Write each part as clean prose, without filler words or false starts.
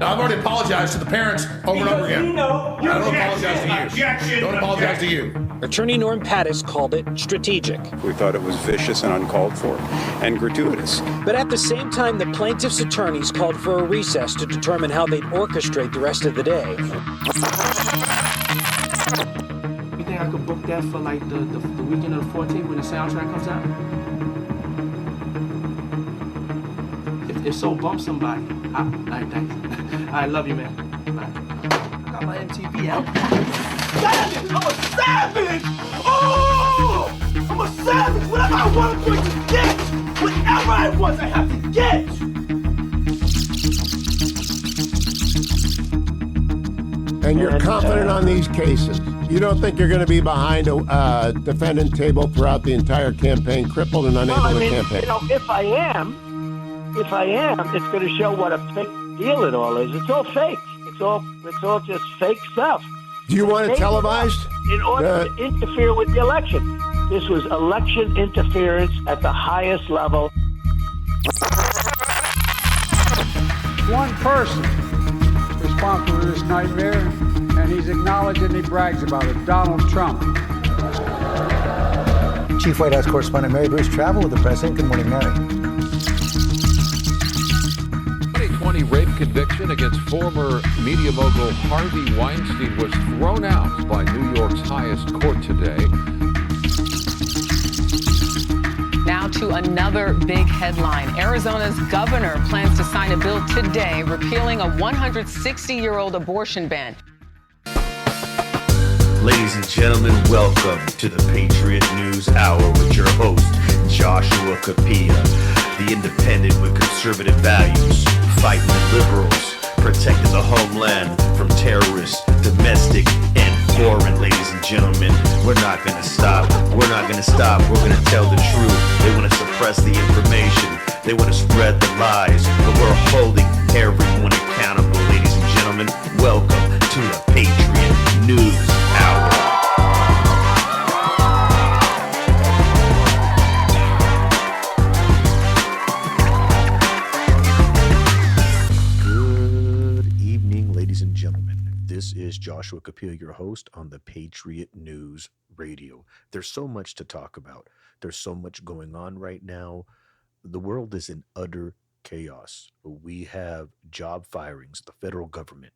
Now, I've already apologized to the parents over and over again. I don't apologize to you. Don't apologize to you. Attorney Norm Pattis called it strategic. We thought it was vicious and uncalled for and gratuitous. But at the same time, the plaintiff's attorneys called for a recess to determine how they'd orchestrate the rest of the day. You think I could book that for like the weekend of the 14th when the soundtrack comes out? If so, bump somebody. All right, thanks. I love you, man. Bye. I got my MTV out. Savage! I'm a savage! Oh! I'm a savage! Whatever I want, I'm going to get! Whatever I want, I have to get! And you're confident on these cases. You don't think you're going to be behind a defendant table throughout the entire campaign, crippled and unable to campaign? You know, if I am, it's going to show what a fake deal it all is. It's all fake. It's all just fake stuff. Do you want it televised? In order to interfere with the election. This was election interference at the highest level. One person responsible for this nightmare, and he's acknowledged and he brags about it, Donald Trump. Chief White House correspondent Mary Bruce traveled with the president. Good morning, Mary. 2020 rape conviction against former media mogul Harvey Weinstein was thrown out by New York's highest court today. Now to another big headline. Arizona's governor plans to sign a bill today repealing a 160-year-old abortion ban. Ladies and gentlemen, welcome to the Patriot News Hour with your host, Joshua Kapila, the independent with conservative values, fighting the liberals, protecting the homeland from terrorists, domestic and foreign. Ladies and gentlemen, we're not going to stop. We're not going to stop. We're going to tell the truth. They want to suppress the information. They want to spread the lies. But we're holding everyone accountable. Ladies and gentlemen, welcome to the Patriot News Hour. This is Joshua Kapila, your host on the Patriot News Radio. There's so much to talk about. There's so much going on right now. The world is in utter chaos. We have job firings, the federal government.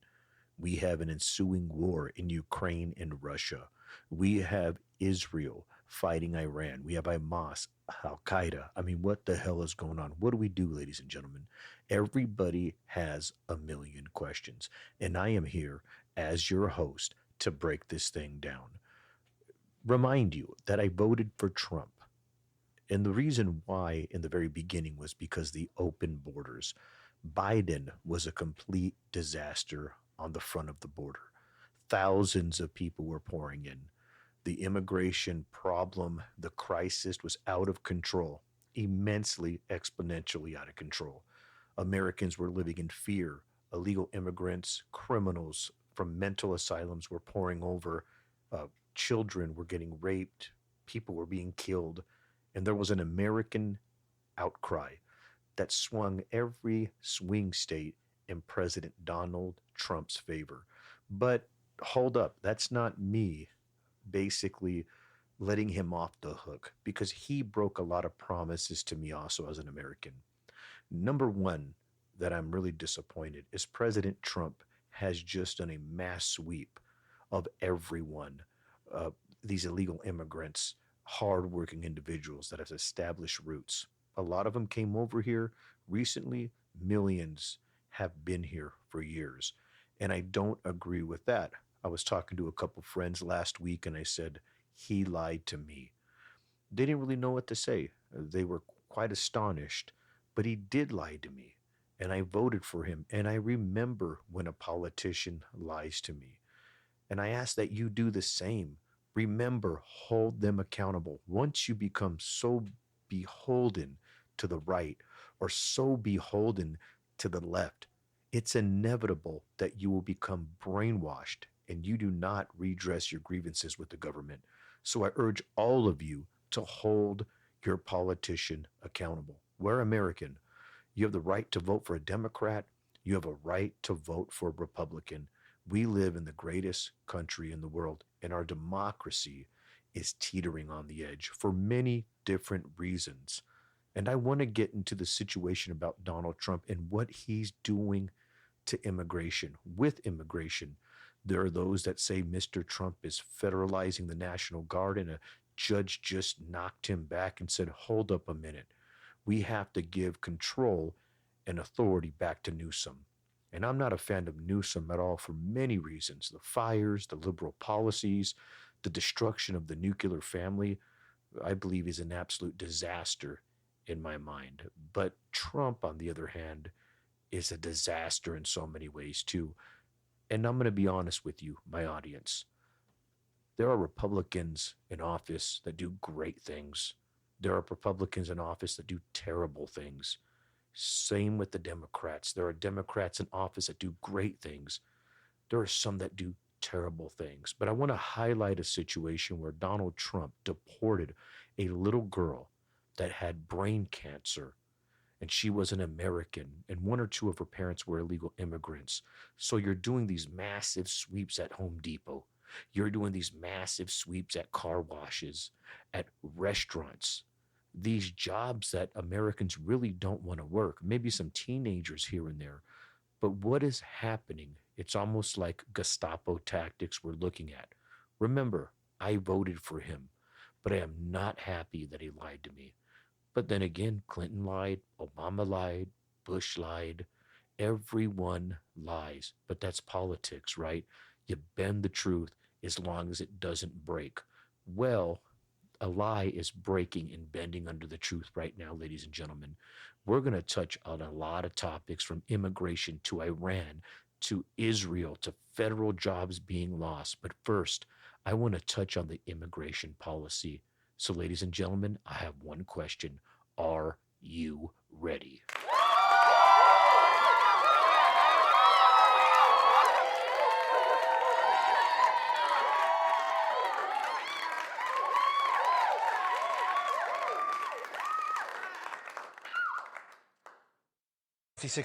We have an ensuing war in Ukraine and Russia. We have Israel fighting Iran. We have Hamas, Al-Qaeda. I mean, what the hell is going on? What do we do, ladies and gentlemen? Everybody has a million questions, and I am here as your host to break this thing down. Remind you that I voted for Trump. And the reason why in the very beginning was because the open borders. Biden was a complete disaster on the front of the border. Thousands of people were pouring in. The immigration problem, the crisis was out of control, immensely, exponentially out of control. Americans were living in fear. Illegal immigrants, criminals from mental asylums were pouring over. Children were getting raped. People were being killed. And there was an American outcry that swung every swing state in President Donald Trump's favor. But hold up, that's not me basically letting him off the hook, because he broke a lot of promises to me also as an American. Number one, that I'm really disappointed is President Trump has just done a mass sweep of everyone, these illegal immigrants, hardworking individuals that have established roots. A lot of them came over here recently. Millions have been here for years. And I don't agree with that. I was talking to a couple friends last week and I said, he lied to me. They didn't really know what to say. They were quite astonished, but he did lie to me. And I voted for him. And I remember when a politician lies to me. And I ask that you do the same. Remember, hold them accountable. Once you become so beholden to the right or so beholden to the left, it's inevitable that you will become brainwashed and you do not redress your grievances with the government. So I urge all of you to hold your politician accountable. We're American. You have the right to vote for a Democrat. You have a right to vote for a Republican. We live in the greatest country in the world, and our democracy is teetering on the edge for many different reasons. And I want to get into the situation about Donald Trump and what he's doing to immigration, with immigration. There are those that say Mr. Trump is federalizing the National Guard, and a judge just knocked him back and said, hold up a minute. We have to give control and authority back to Newsom. And I'm not a fan of Newsom at all for many reasons. The fires, the liberal policies, the destruction of the nuclear family, I believe is an absolute disaster in my mind. But Trump, on the other hand, is a disaster in so many ways too. And I'm going to be honest with you, my audience. There are Republicans in office that do great things. There are Republicans in office that do terrible things. Same with the Democrats. There are Democrats in office that do great things. There are some that do terrible things. But I want to highlight a situation where Donald Trump deported a little girl that had brain cancer, and she was an American, and one or two of her parents were illegal immigrants. So you're doing these massive sweeps at Home Depot. You're doing these massive sweeps at car washes, at restaurants, these jobs that Americans really don't want to work, maybe some teenagers here and there. But what is happening? It's almost like Gestapo tactics we're looking at. Remember, I voted for him, but I am not happy that he lied to me. But then again, Clinton lied, Obama lied, Bush lied. Everyone lies, but that's politics, right? You bend the truth as long as it doesn't break. Well, a lie is breaking and bending under the truth right now, ladies and gentlemen. We're going to touch on a lot of topics, from immigration to Iran to Israel to federal jobs being lost. But first, I want to touch on the immigration policy. So, ladies and gentlemen, I have one question. Are you ready?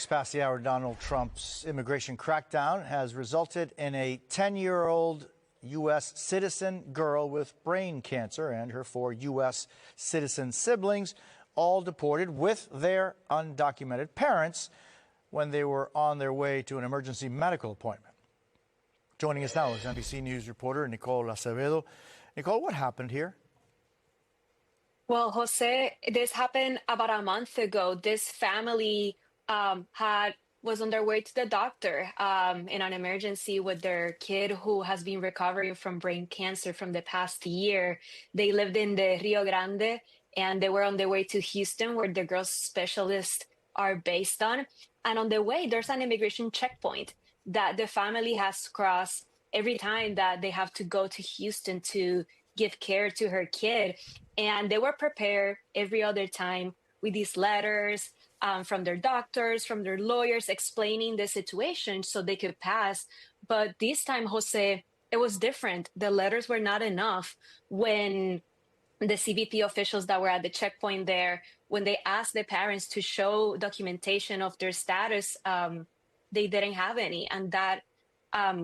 Past the hour, Donald Trump's immigration crackdown has resulted in a 10-year-old U.S. citizen girl with brain cancer and her 4 U.S. citizen siblings all deported with their undocumented parents when they were on their way to an emergency medical appointment. Joining us now is NBC News reporter Nicole Acevedo. Nicole, what happened here? Well, Jose, this happened about a month ago. This family was on their way to the doctor in an emergency with their kid who has been recovering from brain cancer from the past year. They lived in the Rio Grande, and they were on their way to Houston, where the girls specialists are based on. And on the way, there's an immigration checkpoint that the family has crossed every time that they have to go to Houston to give care to her kid. And they were prepared every other time with these letters from their doctors, from their lawyers, explaining the situation so they could pass. But this time, Jose, it was different. The letters were not enough. When the CBP officials that were at the checkpoint there, when they asked the parents to show documentation of their status, they didn't have any. And that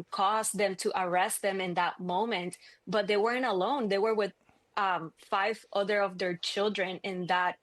caused them to arrest them in that moment. But they weren't alone. They were with 5 other of their children in that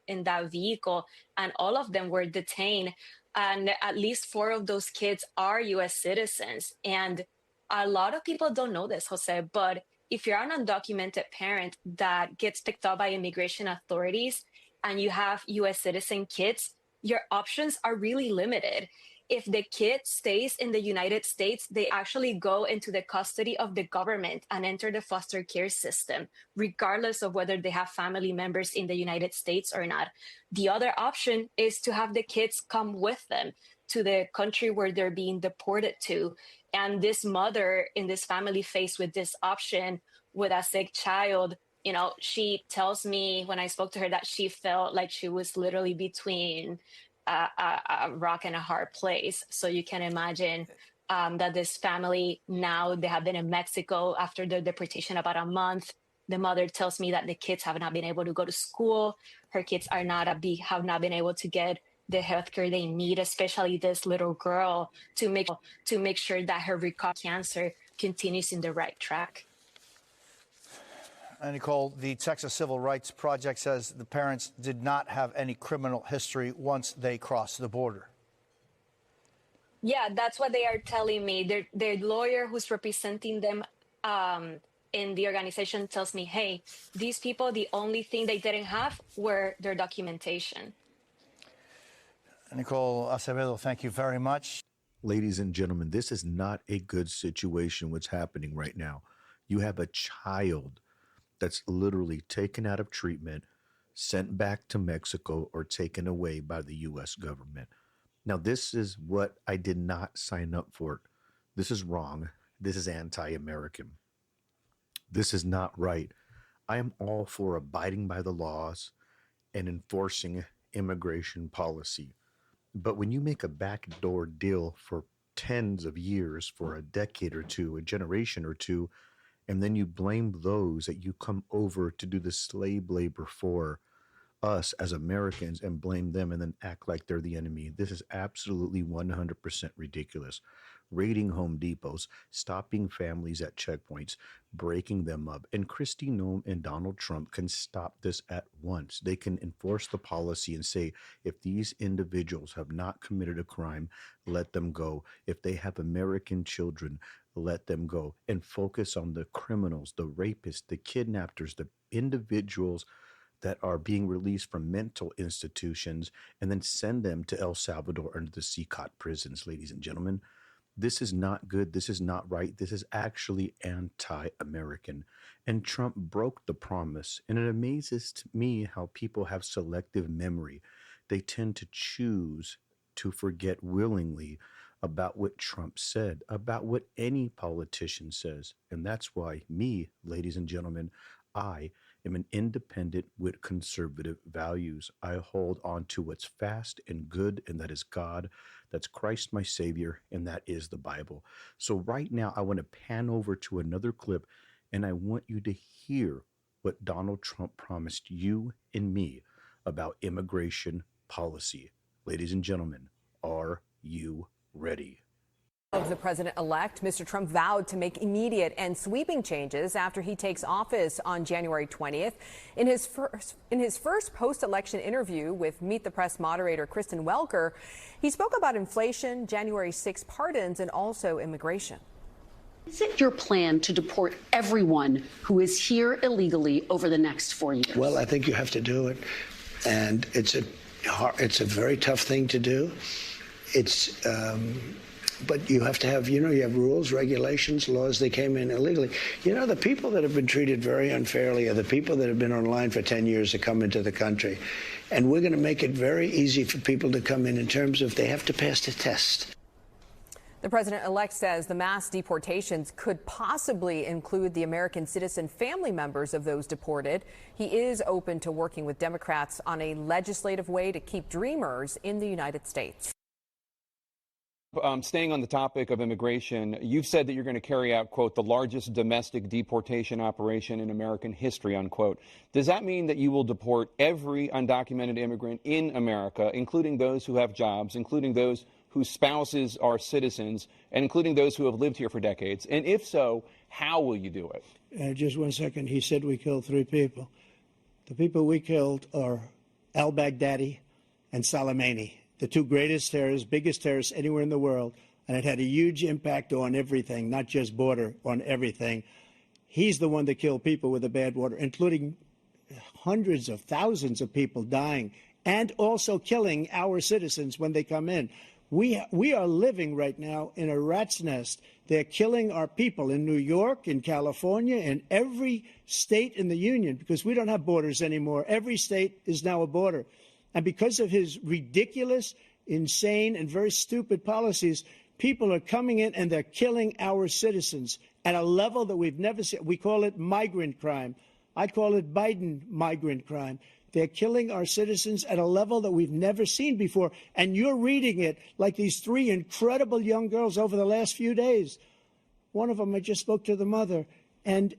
vehicle, and all of them were detained. And at least 4 of those kids are U.S. citizens. And a lot of people don't know this, Jose, but if you're an undocumented parent that gets picked up by immigration authorities and you have U.S. citizen kids, your options are really limited. If the kid stays in the United States, they actually go into the custody of the government and enter the foster care system, regardless of whether they have family members in the United States or not. The other option is to have the kids come with them to the country where they're being deported to. And this mother in this family faced with this option with a sick child, she tells me when I spoke to her that she felt like she was literally between a rock and a hard place. So you can imagine that this family now, they have been in Mexico after their deportation about a month. The mother tells me that the kids have not been able to go to school. Her kids have not been able to get the healthcare they need, especially this little girl, to make sure that her recovery cancer continues in the right track. And Nicole, the Texas Civil Rights Project says the parents did not have any criminal history once they crossed the border. Yeah, that's what they are telling me. Their lawyer who's representing them in the organization tells me, hey, these people, the only thing they didn't have were their documentation. Nicole Acevedo, thank you very much. Ladies and gentlemen, this is not a good situation what's happening right now. You have a child that's literally taken out of treatment, sent back to Mexico, or taken away by the U.S. government. Now, this is what I did not sign up for. This is wrong. This is anti-American. This is not right. I am all for abiding by the laws and enforcing immigration policy. But when you make a backdoor deal for tens of years, for a decade or two, a generation or two, and then you blame those that you come over to do the slave labor for us as Americans and blame them and then act like they're the enemy. This is absolutely 100% ridiculous. Raiding Home Depots, stopping families at checkpoints, breaking them up. And Kristi Noem and Donald Trump can stop this at once. They can enforce the policy and say, if these individuals have not committed a crime, let them go. If they have American children, let them go. And focus on the criminals, the rapists, the kidnappers, the individuals that are being released from mental institutions, and then send them to El Salvador under the CCOT prisons, ladies and gentlemen. This is not good. This is not right. This is actually anti-American. And Trump broke the promise. And it amazes me how people have selective memory. They tend to choose to forget willingly about what Trump said, about what any politician says. And that's why me, ladies and gentlemen, I am an independent with conservative values. I hold on to what's fast and good, and that is God. That's Christ, my Savior, and that is the Bible. So right now, I want to pan over to another clip, and I want you to hear what Donald Trump promised you and me about immigration policy. Ladies and gentlemen, are you ready? Of the president-elect, Mr. Trump vowed to make immediate and sweeping changes after he takes office on January 20th. In his first post-election interview with Meet the Press moderator Kristen Welker, he spoke about inflation, January 6 pardons, and also immigration. Is it your plan to deport everyone who is here illegally over the next 4 years? Well, I think you have to do it, and it's a very tough thing to do. But you have to have, you have rules, regulations, laws. They came in illegally. The people that have been treated very unfairly are the people that have been online for 10 years to come into the country. And we're going to make it very easy for people to come in terms of they have to pass the test. The president-elect says the mass deportations could possibly include the American citizen family members of those deported. He is open to working with Democrats on a legislative way to keep dreamers in the United States. Staying on the topic of immigration, you've said that you're going to carry out, quote, the largest domestic deportation operation in American history, unquote. Does that mean that you will deport every undocumented immigrant in America, including those who have jobs, including those whose spouses are citizens, and including those who have lived here for decades? And if so, how will you do it? Just 1 second. He said we killed 3 people. The people we killed are al-Baghdadi and Soleimani, the 2 greatest terrorists, biggest terrorists anywhere in the world, and it had a huge impact on everything, not just border, on everything. He's the one that killed people with the bad water, including hundreds of thousands of people dying, and also killing our citizens when they come in. We are living right now in a rat's nest. They're killing our people in New York, in California, in every state in the union, because we don't have borders anymore. Every state is now a border. And because of his ridiculous, insane, and very stupid policies, people are coming in and they're killing our citizens at a level that we've never seen. We call it migrant crime. I call it Biden migrant crime. They're killing our citizens at a level that we've never seen before. And you're reading it like these 3 incredible young girls over the last few days. One of them, I just spoke to the mother, and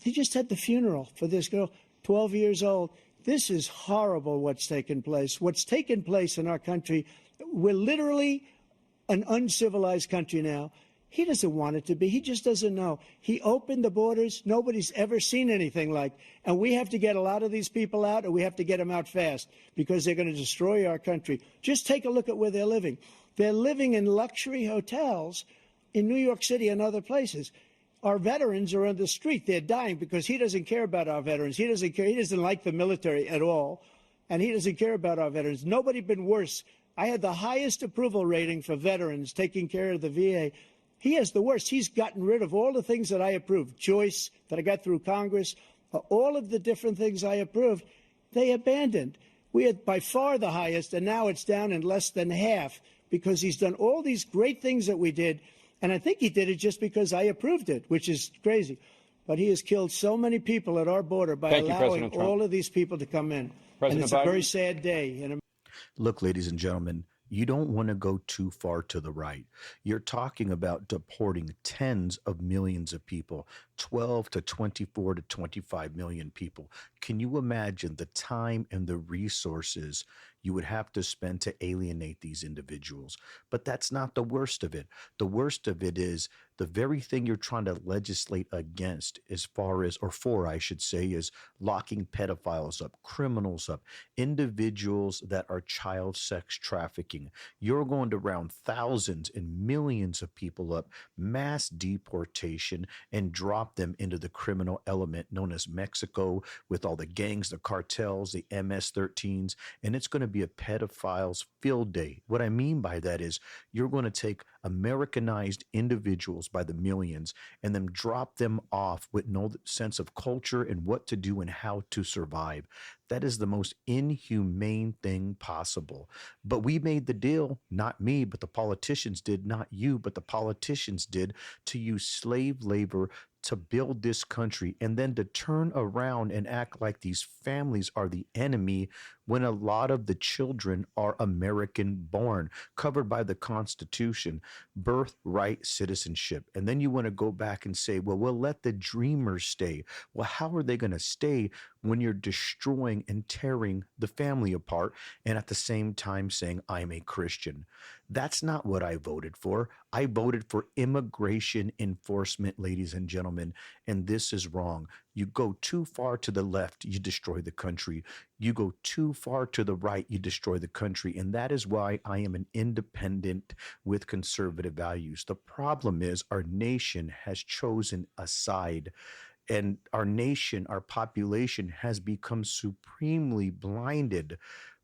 they just had the funeral for this girl, 12 years old. This is horrible what's taken place. What's taken place in our country, we're literally an uncivilized country now. He doesn't want it to be. He just doesn't know. He opened the borders. Nobody's ever seen anything like. And we have to get a lot of these people out, and we have to get them out fast because they're going to destroy our country. Just take a look at where they're living. They're living in luxury hotels in New York City and other places. Our veterans are on the street. They're dying because he doesn't care about our veterans. He doesn't care. He doesn't like the military at all, and he doesn't care about our veterans. Nobody been worse. I had the highest approval rating for veterans taking care of the VA. He has the worst. He's gotten rid of all the things that I approved, choice that I got through Congress, all of the different things I approved, they abandoned. We had by far the highest, and now it's down in less than half because he's done all these great things that we did, and I think he did it just because I approved it, which is crazy. But he has killed so many people at our border by allowing all of these people to come in. And it's a very sad day. Look, ladies and gentlemen, you don't want to go too far to the right. You're talking about deporting tens of millions of people, 12 to 24 to 25 million people. Can you imagine the time and the resources you would have to spend to alienate these individuals? But that's not the worst of it. The worst of it is the very thing you're trying to legislate against as far as, or for, I should say, is locking pedophiles up, criminals up, individuals that are child sex trafficking. You're going to round thousands and millions of people up, mass deportation, and drop them into the criminal element known as Mexico with all the gangs, the cartels, the MS-13s, and it's going to be a pedophiles field day. What I mean by that is you're going to take Americanized individuals by the millions and then drop them off with no sense of culture and what to do and how to survive. That is the most inhumane thing possible. But we made the deal, not me, but the politicians did, not you, but the politicians did, to use slave labor to build this country and then to turn around and act like these families are the enemy when a lot of the children are American born, covered by the Constitution, birthright citizenship. And then you want to go back and say, well, we'll let the dreamers stay. Well, how are they going to stay when you're destroying and tearing the family apart and at the same time saying, I'm a Christian? That's not what I voted for. I voted for immigration enforcement, ladies and gentlemen, and this is wrong. You go too far to the left, you destroy the country. You go too far to the right, you destroy the country. And that is why I am an independent with conservative values. The problem is our nation has chosen a side. And our nation, our population has become supremely blinded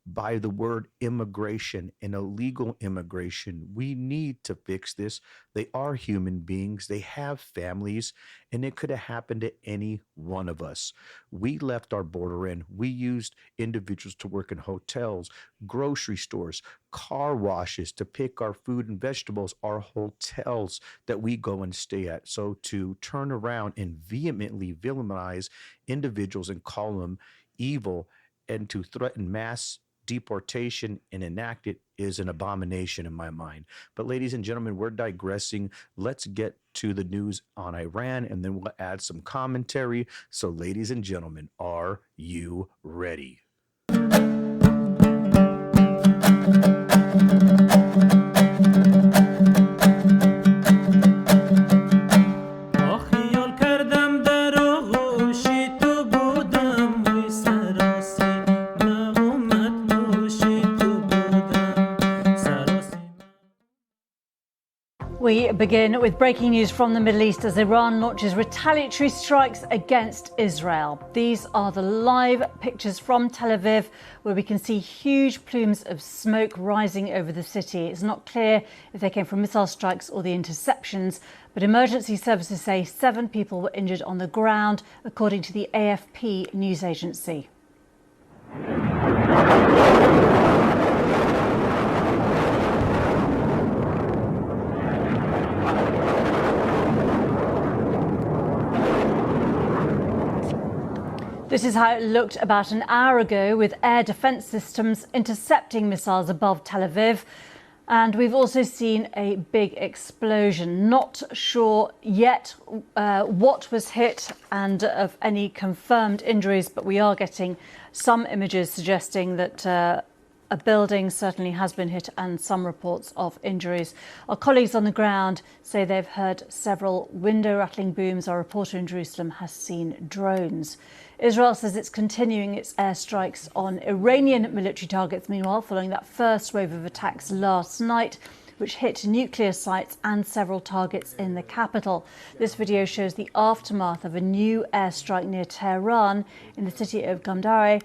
by the word immigration and illegal immigration. We need to fix this. They are human beings. They have families, and it could have happened to any one of us. We left our border in. We used individuals to work in hotels, grocery stores, car washes to pick our food and vegetables, our hotels that we go and stay at. So to turn around and vehemently villainize individuals and call them evil and to threaten mass deportation and enact it is an abomination in my mind. But ladies and gentlemen, we're digressing. Let's get to the news on Iran and then we'll add some commentary. So ladies and gentlemen, are you ready? We begin with breaking news from the Middle East as Iran launches retaliatory strikes against Israel. These are the live pictures from Tel Aviv, where we can see huge plumes of smoke rising over the city. It's not clear if they came from missile strikes or the interceptions, but emergency services say 7 people were injured on the ground, according to the AFP news agency. This is how it looked about an hour ago, with air defence systems intercepting missiles above Tel Aviv. And we've also seen a big explosion. Not sure yet what was hit and of any confirmed injuries, but we are getting some images suggesting that a building certainly has been hit and some reports of injuries. Our colleagues on the ground say they've heard several window rattling booms. Our reporter in Jerusalem has seen drones. Israel says it's continuing its airstrikes on Iranian military targets, meanwhile, following that first wave of attacks last night, which hit nuclear sites and several targets in the capital. This video shows the aftermath of a new airstrike near Tehran in the city of Gandhari.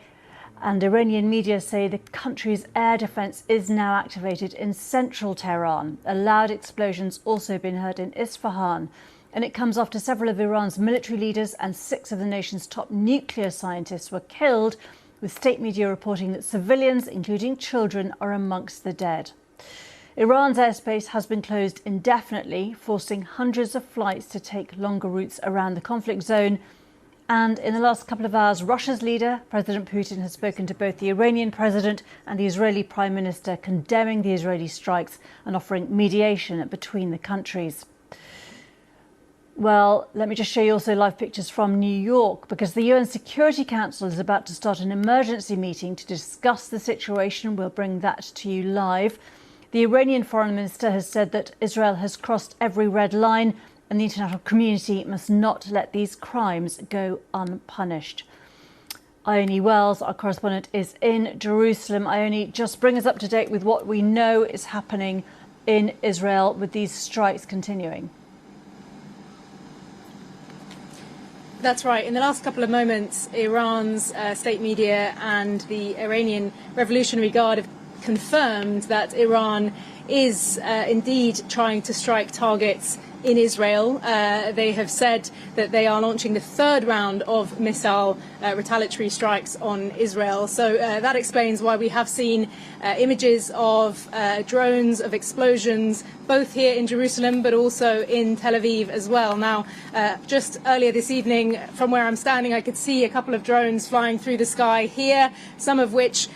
And Iranian media say the country's air defence is now activated in central Tehran. A loud explosion's also been heard in Isfahan. And it comes after several of Iran's military leaders and 6 of the nation's top nuclear scientists were killed, with state media reporting that civilians, including children, are amongst the dead. Iran's airspace has been closed indefinitely, forcing hundreds of flights to take longer routes around the conflict zone. And in the last couple of hours, Russia's leader, President Putin, has spoken to both the Iranian president and the Israeli prime minister, condemning the Israeli strikes and offering mediation between the countries. Well, let me just show you also live pictures from New York, because the UN Security Council is about to start an emergency meeting to discuss the situation. We'll bring that to you live. The Iranian foreign minister has said that Israel has crossed every red line and the international community must not let these crimes go unpunished. Ione Wells, our correspondent, is in Jerusalem. Ione, just bring us up to date with what we know is happening in Israel with these strikes continuing. That's right. In the last couple of moments, Iran's state media and the Iranian Revolutionary Guard have confirmed that Iran is indeed trying to strike targets in Israel. They have said that they are launching the 3rd round of missile retaliatory strikes on Israel. So that explains why we have seen images of drones, of explosions, both here in Jerusalem but also in Tel Aviv as well. Now, just earlier this evening, from where I'm standing, I could see a couple of drones flying through the sky here, some of which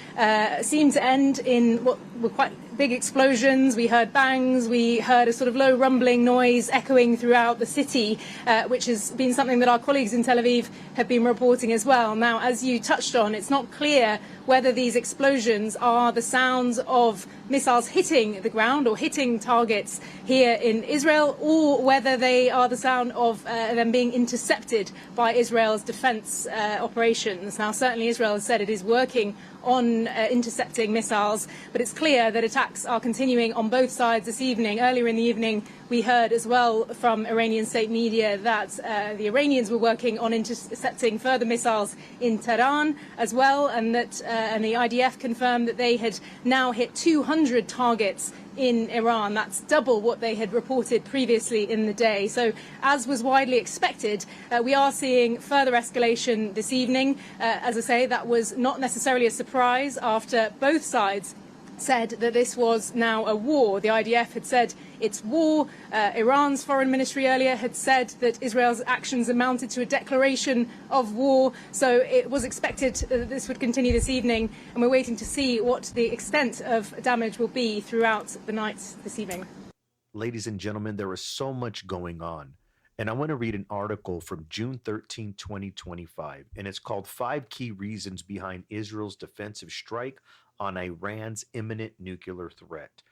seem to end in what were quite big explosions. We heard bangs, we heard a sort of low rumbling noise echoing throughout the city, which has been something that our colleagues in Tel Aviv have been reporting as well. Now, as you touched on, it's not clear whether these explosions are the sounds of missiles hitting the ground or hitting targets here in Israel, or whether they are the sound of them being intercepted by Israel's defense operations. Now, certainly Israel has said it is working on intercepting missiles, but it's clear that attacks are continuing on both sides this evening. Earlier in the evening, we heard as well from Iranian state media that the Iranians were working on intercepting further missiles in Tehran as well, and that and the IDF confirmed that they had now hit 200 targets in Iran. That's double what they had reported previously in the day. So, as was widely expected, we are seeing further escalation this evening. As I say, that was not necessarily a surprise after both sides said that this was now a war. The IDF had said it's war. Iran's foreign ministry earlier had said that Israel's actions amounted to a declaration of war. So it was expected that this would continue this evening, and we're waiting to see what the extent of damage will be throughout the night this evening. Ladies and gentlemen, there is so much going on. And I want to read an article from June 13, 2025, and it's called 5 Key Reasons Behind Israel's Defensive Strike on Iran's Imminent Nuclear Threat.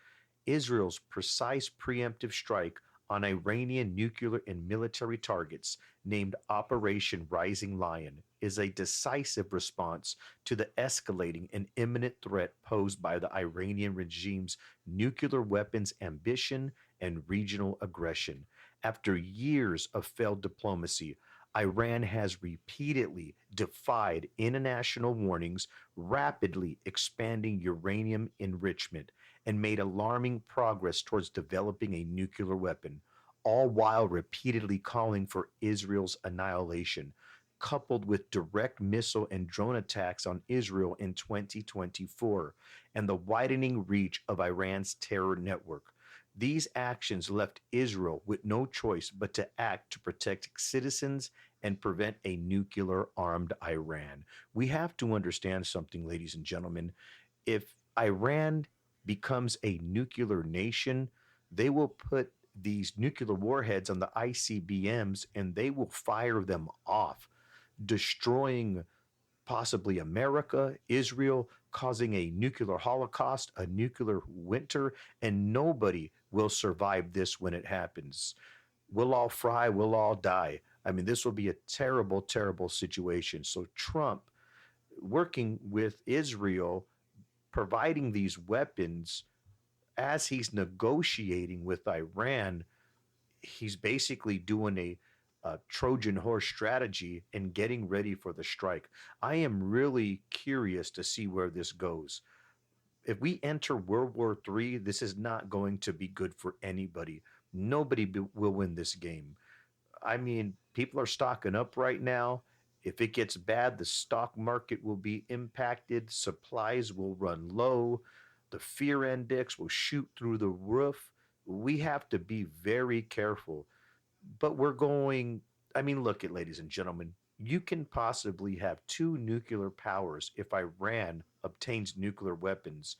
Israel's precise preemptive strike on Iranian nuclear and military targets, named Operation Rising Lion, is a decisive response to the escalating and imminent threat posed by the Iranian regime's nuclear weapons ambition and regional aggression. After years of failed diplomacy, Iran has repeatedly defied international warnings, rapidly expanding uranium enrichment, and made alarming progress towards developing a nuclear weapon, all while repeatedly calling for Israel's annihilation, coupled with direct missile and drone attacks on Israel in 2024 and the widening reach of Iran's terror network. These actions left Israel with no choice but to act to protect citizens and prevent a nuclear-armed Iran. We have to understand something, ladies and gentlemen. If Iran becomes a nuclear nation, they will put these nuclear warheads on the ICBMs and they will fire them off, destroying possibly America, Israel, causing a nuclear holocaust, a nuclear winter, and nobody will survive this when it happens. We'll all fry, we'll all die. I mean, this will be a terrible, terrible situation. So Trump, working with Israel, providing these weapons as he's negotiating with Iran, he's basically doing a Trojan horse strategy and getting ready for the strike. I am really curious to see where this goes. If we enter World War III, this is not going to be good for anybody. Nobody will win this game. I mean, people are stocking up right now. If it gets bad, the stock market will be impacted. Supplies will run low. The fear index will shoot through the roof. We have to be very careful. But we're going, I mean, look at, ladies and gentlemen, you can possibly have two nuclear powers if Iran obtains nuclear weapons,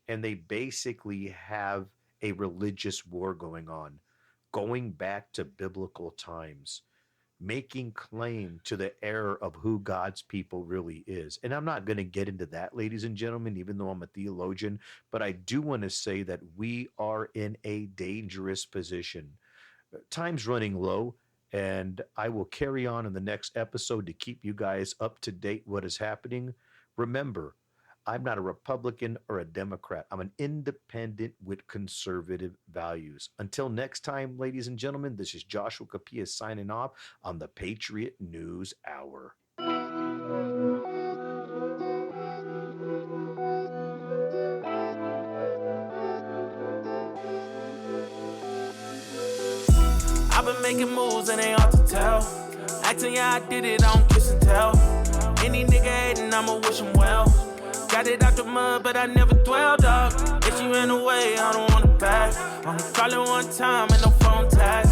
and they basically have a religious war going on, going back to biblical times, making claim to the error of who God's people really is. And I'm not going to get into that, ladies and gentlemen, even though I'm a theologian, but I do want to say that we are in a dangerous position. Time's running low, and I will carry on in the next episode to keep you guys up to date what is happening. Remember, I'm not a Republican or a Democrat. I'm an independent with conservative values. Until next time, ladies and gentlemen, this is Joshua Kapila signing off on the Patriot News Hour. I've been making moves and they hard to tell. Acting, yeah, I did it, I don't kiss and tell. Any nigga hating, I'ma wish him well. Got it out the mud, but I never dwelled up. If she ran away, I don't want it back. Only calling one time and no phone tags.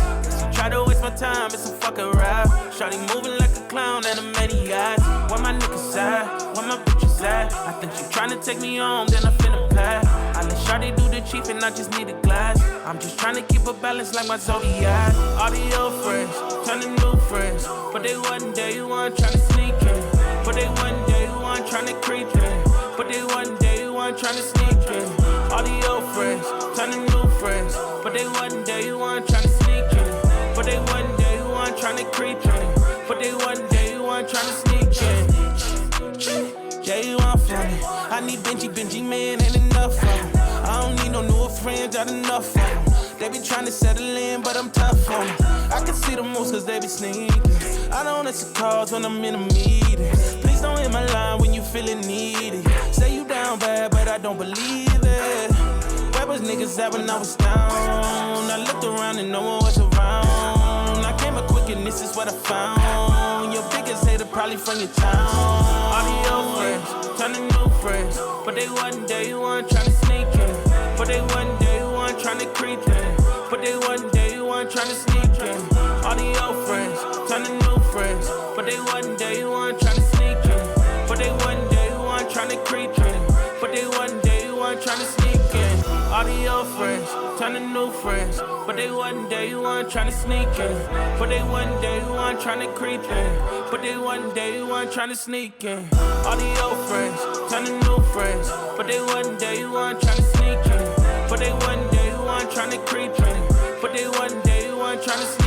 Try to waste my time, it's a fucking rap. Shawty moving like a clown and a maniac. Where my niggas at? Where my bitches at? I think she tryna take me home, then I finna pack. I let Shawty do the chief and I just need a glass. I'm just tryna keep a balance like my zodiac. All the old friends, turn to new friends. But they wasn't day one tryna sneak in. But they wasn't day one tryna creep in. But they wasn't day one tryna sneak in. All the old friends, turn to new friends. But they wasn't day one tryna sneak in. But they wasn't day one tryna creep in. But they wasn't day one tryna sneak in. J1 for me. I need Benji, man, ain't enough for me. I don't need no new friends, got enough for them. They be trying to settle in, but I'm tough on them. I can see the moves cause they be sneaking. I don't answer calls when I'm in a meeting. Please don't hit my line when you feeling needy. Say you down bad, but I don't believe it. Where was niggas at when I was down? I looked around and no one was around. I came up quick and this is what I found. Your biggest hater probably from your town. All the old friends, turn to new friends. But they wasn't day one tryna sneak in. But they wasn't day one tryna creep in. But they wasn't day one tryna sneak in. All the old friends, turn to new friends. But they wasn't day one tryna sneak in. But they wasn't day one tryna creep in. But they wasn't day one tryna sneak in. All the old friends, turn to new friends. But they wasn't day one tryna sneak in. But they wasn't day one tryna creep in. But they wasn't day one tryna sneak in. All the old friends, turn to new friends. But they wasn't day one tryna sneak in. But they wasn't day one tryna creep in. But they wasn't day one tryna sneak in.